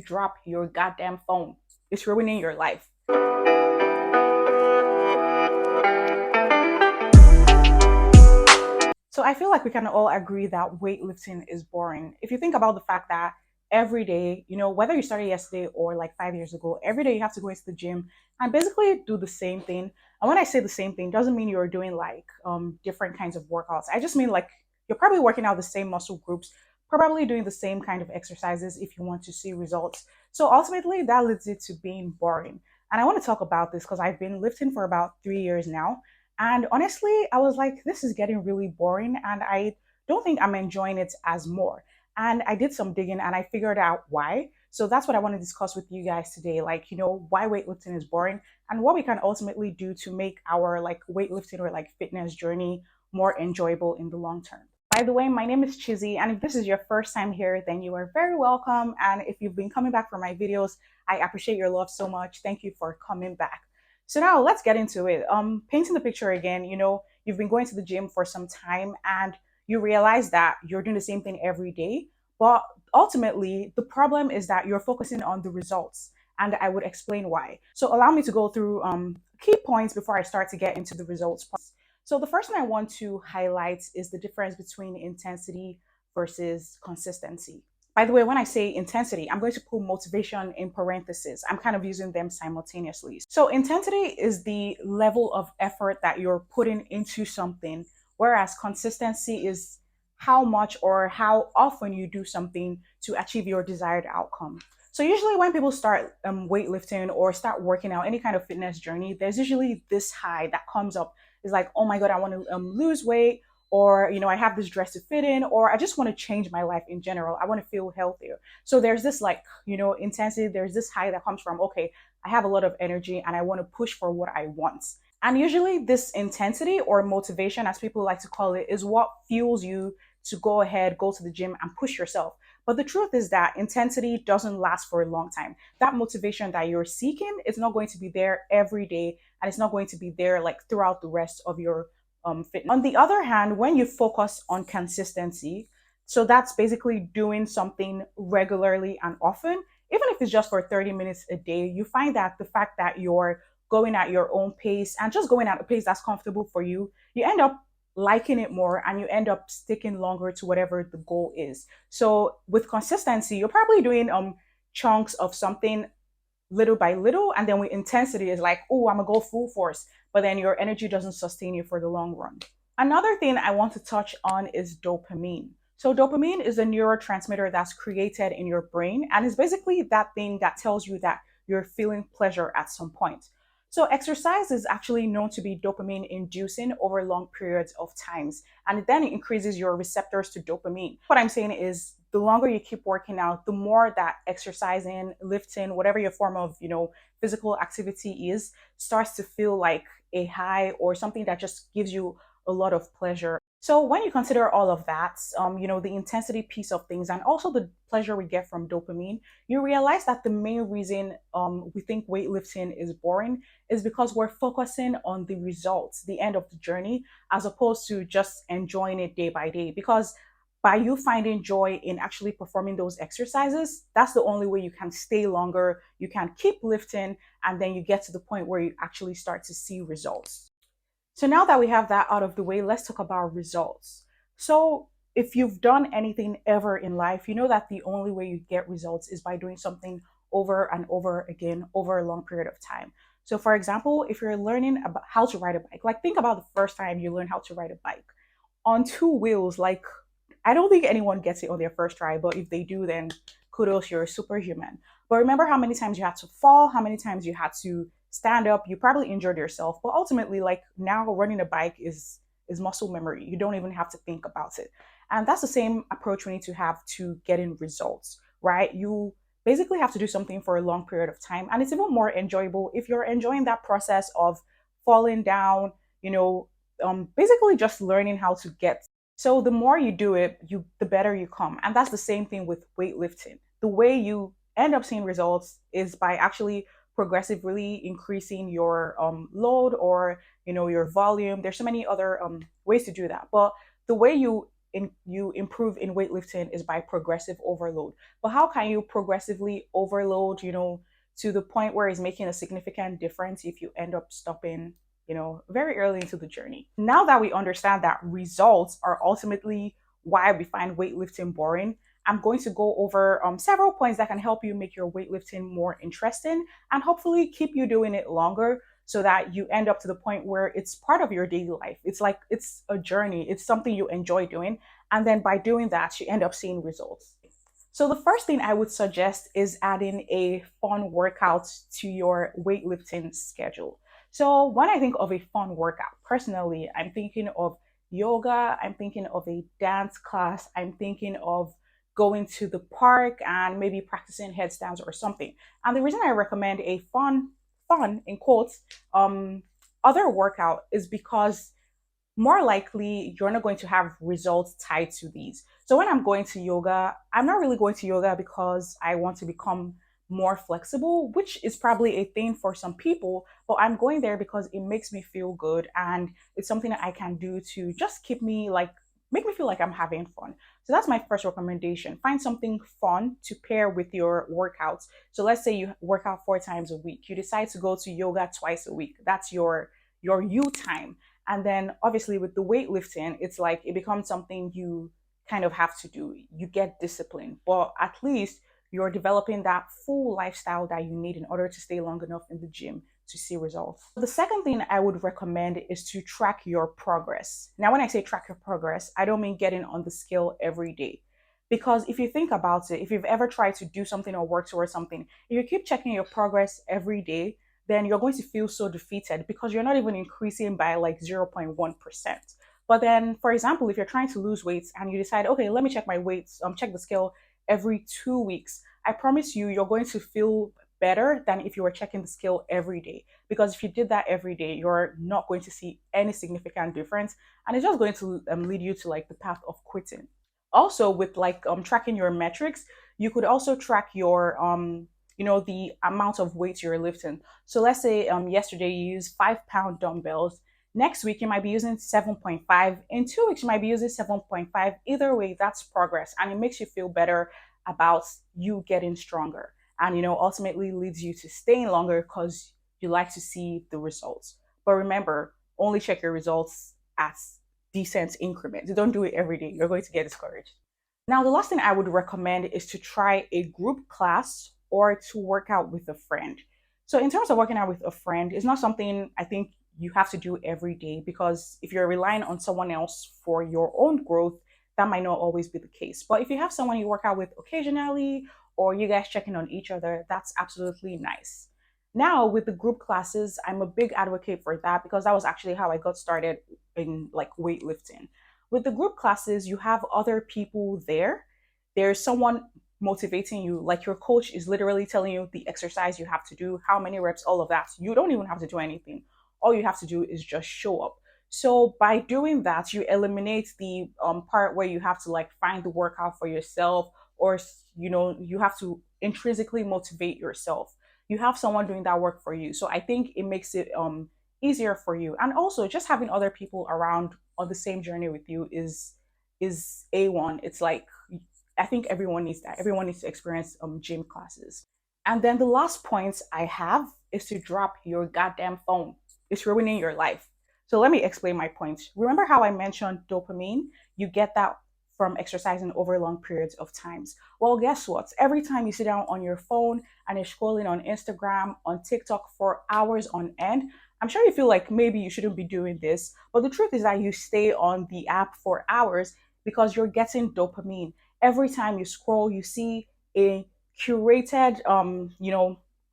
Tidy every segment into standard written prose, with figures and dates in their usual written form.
drop your goddamn phone. It's ruining your life. So I feel like we can all agree that weightlifting is boring. If you think about the fact that every day, whether you started yesterday or like 5 years ago, every day you have to go into the gym and basically do the same thing. And when I say the same thing, doesn't mean you're doing like different kinds of workouts. I just mean like you're probably working out the same muscle groups, probably doing the same kind of exercises if you want to see results. So ultimately, that leads it to being boring. And I want to talk about this because I've been lifting for about 3 years now, and honestly, I was like, this is getting really boring and I don't think I'm enjoying it as more. And I did some digging and I figured out why. So that's what I want to discuss with you guys today. Like, why weightlifting is boring and what we can ultimately do to make our like weightlifting or like fitness journey more enjoyable in the long term. By the way, my name is Chizzy, and if this is your first time here, then you are very welcome. And if you've been coming back for my videos, I appreciate your love so much. Thank you for coming back. So now let's get into it. Painting the picture again, you've been going to the gym for some time and you realize that you're doing the same thing every day. But ultimately, the problem is that you're focusing on the results. And I would explain why. So allow me to go through key points before I start to get into the results. So the first thing I want to highlight is the difference between intensity versus consistency. By the way, when I say intensity, I'm going to put motivation in parentheses. I'm kind of using them simultaneously. So intensity is the level of effort that you're putting into something, whereas consistency is how much or how often you do something to achieve your desired outcome. So usually when people start weightlifting or start working out, any kind of fitness journey, there's usually this high that comes up. It's like, oh my God, I want to lose weight, or I have this dress to fit in, or I just want to change my life in general. I want to feel healthier. So there's this like intensity, there's this high that comes from, okay, I have a lot of energy and I want to push for what I want. And usually this intensity or motivation, as people like to call it, is what fuels you to go ahead, go to the gym and push yourself. But the truth is that intensity doesn't last for a long time. That motivation that you're seeking is not going to be there every day, and it's not going to be there like throughout the rest of your fitness. On the other hand, when you focus on consistency, so that's basically doing something regularly and often, even if it's just for 30 minutes a day, you find that the fact that you're going at your own pace and just going at a pace that's comfortable for you, you end up liking it more and you end up sticking longer to whatever the goal is. So with consistency, you're probably doing chunks of something little by little, and then with intensity is like, oh, I'm gonna go full force, but then your energy doesn't sustain you for the long run. Another thing I want to touch on is dopamine. So dopamine is a neurotransmitter that's created in your brain, and it's basically that thing that tells you that you're feeling pleasure at some point. So exercise is actually known to be dopamine inducing over long periods of times, and then it increases your receptors to dopamine. What I'm saying is the longer you keep working out, the more that exercising, lifting, whatever your form of, physical activity is, starts to feel like a high or something that just gives you a lot of pleasure. So when you consider all of that, the intensity piece of things and also the pleasure we get from dopamine, you realize that the main reason we think weightlifting is boring is because we're focusing on the results, the end of the journey, as opposed to just enjoying it day by day. Because by you finding joy in actually performing those exercises, that's the only way you can stay longer, you can keep lifting, and then you get to the point where you actually start to see results. So now that we have that out of the way, let's talk about results. So if you've done anything ever in life, you know that the only way you get results is by doing something over and over again over a long period of time. So for example, if you're learning about how to ride a bike, like think about the first time you learn how to ride a bike on two wheels. Like I don't think anyone gets it on their first try, but if they do, then kudos, you're a superhuman. But remember how many times you had to fall, how many times you had to stand up, you probably injured yourself. But ultimately, like now running a bike is muscle memory. You don't even have to think about it. And that's the same approach we need to have to getting results, right? You basically have to do something for a long period of time. And it's even more enjoyable if you're enjoying that process of falling down, basically just learning how to get. So the more you do it, the better you come. And that's the same thing with weightlifting. The way you end up seeing results is by actually progressively increasing your load or your volume. There's so many other ways to do that, but the way you you improve in weightlifting is by progressive overload. But how can you progressively overload, to the point where it's making a significant difference if you end up stopping, very early into the journey? Now that we understand that results are ultimately why we find weightlifting boring, I'm going to go over several points that can help you make your weightlifting more interesting and hopefully keep you doing it longer so that you end up to the point where it's part of your daily life. It's like it's a journey, it's something you enjoy doing. And then by doing that, you end up seeing results. So, the first thing I would suggest is adding a fun workout to your weightlifting schedule. So, when I think of a fun workout, personally, I'm thinking of yoga, I'm thinking of a dance class, I'm thinking of going to the park and maybe practicing headstands or something. And the reason I recommend a fun in quotes, other workout is because more likely you're not going to have results tied to these. So when I'm going to yoga, I'm not really going to yoga because I want to become more flexible, which is probably a thing for some people, but I'm going there because it makes me feel good and it's something that I can do to just keep me like make me feel like I'm having fun. So that's my first recommendation. Find something fun to pair with your workouts. So let's say you work out 4 times a week. You decide to go to yoga twice a week. That's your you time. And then obviously with the weightlifting, it's like it becomes something you kind of have to do. You get discipline, but at least you're developing that full lifestyle that you need in order to stay long enough in the gym to see results. The second thing I would recommend is to track your progress. Now, when I say track your progress, I don't mean getting on the scale every day. Because if you think about it, if you've ever tried to do something or work towards something, if you keep checking your progress every day, then you're going to feel so defeated because you're not even increasing by like 0.1%. But then, for example, if you're trying to lose weight and you decide, okay, let me check my weights, check the scale every 2 weeks, I promise you, you're going to feel better than if you were checking the scale every day. Because if you did that every day, you're not going to see any significant difference. And it's just going to lead you to like the path of quitting. Also, with like tracking your metrics, you could also track your the amount of weight you're lifting. So let's say yesterday you used 5 pound dumbbells. Next week you might be using 7.5. In 2 weeks you might be using 7.5. Either way, that's progress, and it makes you feel better about you getting stronger, and ultimately leads you to staying longer because you like to see the results. But remember, only check your results at decent increments. Don't do it every day. You're going to get discouraged. Now, the last thing I would recommend is to try a group class or to work out with a friend. So, in terms of working out with a friend, it's not something I think you have to do every day because if you're relying on someone else for your own growth, that might not always be the case. But if you have someone you work out with occasionally or you guys checking on each other, that's absolutely nice. Now, with the group classes, I'm a big advocate for that because that was actually how I got started in like weightlifting. With the group classes, you have other people there. There's someone motivating you, like your coach is literally telling you the exercise you have to do, how many reps, all of that. You don't even have to do anything. All you have to do is just show up. So by doing that, you eliminate the part where you have to like find the workout for yourself, or you have to intrinsically motivate yourself. You have someone doing that work for you. So I think it makes it easier for you. And also just having other people around on the same journey with you is A1. It's like I think everyone needs that. Everyone needs to experience gym classes. And then the last point I have is to drop your goddamn phone. It's ruining your life. So let me explain my point. Remember how I mentioned dopamine? You get that from exercising over long periods of times. Well, guess what? Every time you sit down on your phone and you're scrolling on Instagram, on TikTok for hours on end, I'm sure you feel like maybe you shouldn't be doing this, but the truth is that you stay on the app for hours because you're getting dopamine. Every time you scroll, you see a curated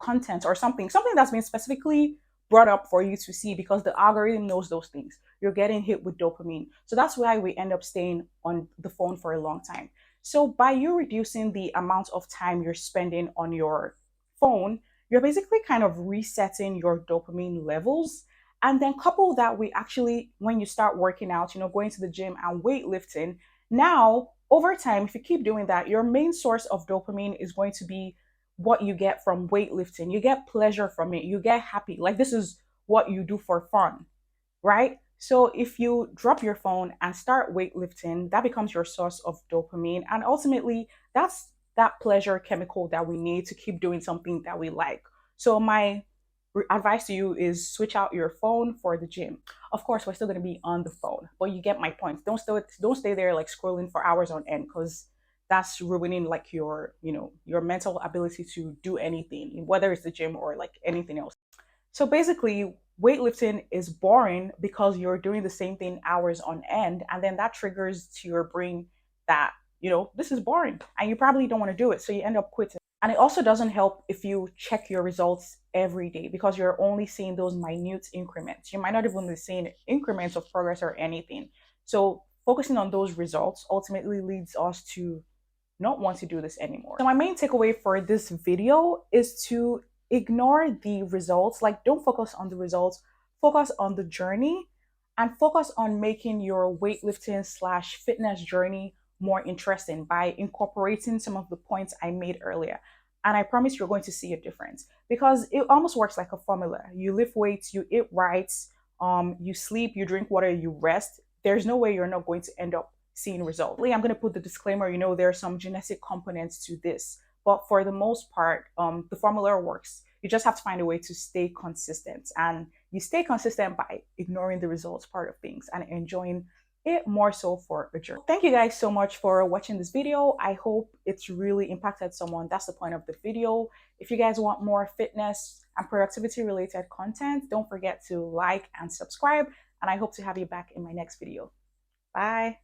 content or something that's been specifically brought up for you to see because the algorithm knows those things. You're getting hit with dopamine. So that's why we end up staying on the phone for a long time. So by you reducing the amount of time you're spending on your phone, you're basically kind of resetting your dopamine levels. And then couple that with actually when you start working out, going to the gym and weightlifting, now over time, if you keep doing that, your main source of dopamine is going to be what you get from weightlifting. You get pleasure from it. You get happy. Like this is what you do for fun, right? So if you drop your phone and start weightlifting, that becomes your source of dopamine. And ultimately, that's that pleasure chemical that we need to keep doing something that we like. So my advice to you is switch out your phone for the gym. Of course, we're still going to be on the phone, but you get my point. Don't stay there like scrolling for hours on end, because that's ruining like your mental ability to do anything, whether it's the gym or like anything else. So basically, weightlifting is boring because you're doing the same thing hours on end, and then that triggers to your brain that, this is boring, and you probably don't want to do it. So you end up quitting. And it also doesn't help if you check your results every day because you're only seeing those minute increments. You might not even be seeing increments of progress or anything. So focusing on those results ultimately leads us to not want to do this anymore. So my main takeaway for this video is to ignore the results. Like, don't focus on the results, focus on the journey, and focus on making your weightlifting slash fitness journey more interesting by incorporating some of the points I made earlier. And I promise you're going to see a difference because it almost works like a formula. You lift weights, you eat right, you sleep, you drink water, you rest. There's no way you're not going to end up seeing results. I'm going to put the disclaimer, there are some genetic components to this, but for the most part, the formula works. You just have to find a way to stay consistent, and you stay consistent by ignoring the results part of things and enjoying it more so for a journey. Thank you guys so much for watching this video. I hope it's really impacted someone. That's the point of the video. If you guys want more fitness and productivity related content, don't forget to like and subscribe, and I hope to have you back in my next video. Bye.